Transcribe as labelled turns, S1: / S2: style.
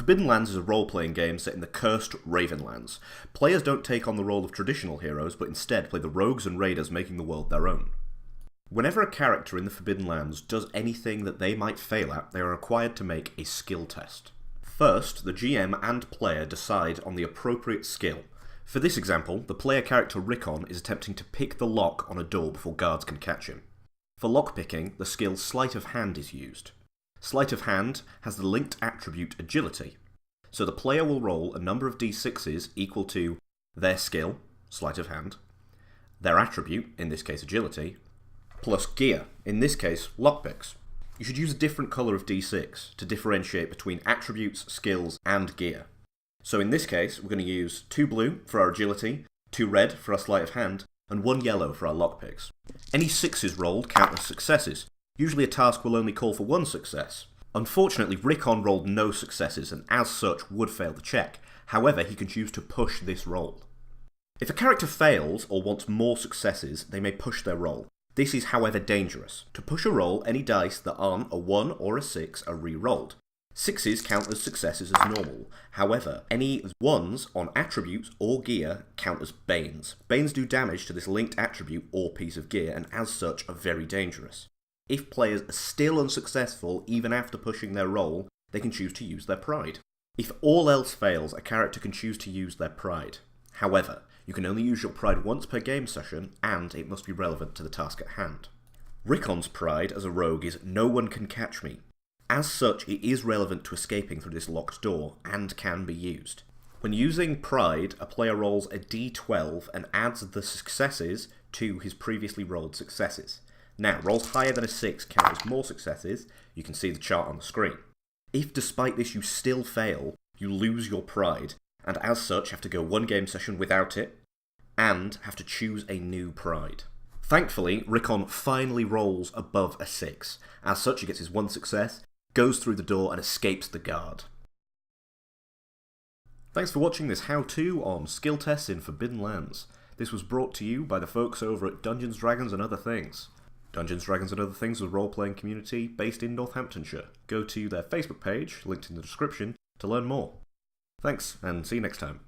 S1: Forbidden Lands is a role-playing game set in the cursed Ravenlands. Players don't take on the role of traditional heroes, but instead play the rogues and raiders, making the world their own. Whenever a character in the Forbidden Lands does anything that they might fail at, they are required to make a skill test. First, the GM and player decide on the appropriate skill. For this example, the player character Rickon is attempting to pick the lock on a door before guards can catch him. For lockpicking, the skill Sleight of Hand is used. Sleight of Hand has the linked attribute Agility, so the player will roll a number of d6s equal to their skill, Sleight of Hand, their attribute, in this case Agility, plus gear, in this case lockpicks. You should use a different colour of d6 to differentiate between attributes, skills, and gear. So in this case, we're going to use 2 blue for our Agility, 2 red for our Sleight of Hand, and 1 yellow for our lockpicks. Any 6s rolled count as successes. Usually a task will only call for 1 success. Unfortunately, Rickon rolled no successes and as such would fail the check. However, he can choose to push this roll. If a character fails or wants more successes, they may push their roll. This is, however, dangerous. To push a roll, any dice that aren't a 1 or a 6 are re-rolled. 6s count as successes as normal. However, any 1s on attributes or gear count as banes. Banes do damage to this linked attribute or piece of gear and as such are very dangerous. If players are still unsuccessful even after pushing their roll, they can choose to use their pride. If all else fails, a character can choose to use their pride. However, you can only use your pride once per game session, and it must be relevant to the task at hand. Rickon's pride as a rogue is "No one can catch me." As such, it is relevant to escaping through this locked door, and can be used. When using pride, a player rolls a d12 and adds the successes to his previously rolled successes. Now, rolls higher than a 6 count as more successes. You can see the chart on the screen. If despite this you still fail, you lose your pride, and as such have to go 1 game session without it, and have to choose a new pride. Thankfully, Rickon finally rolls above a 6. As such, he gets his 1 success, goes through the door, and escapes the guard. Thanks for watching this how-to on skill tests in Forbidden Lands. This was brought to you by the folks over at Dungeons, Dragons and Other Things. Dungeons, Dragons and Other Things is a role-playing community based in Northamptonshire. Go to their Facebook page, linked in the description, to learn more. Thanks, and see you next time.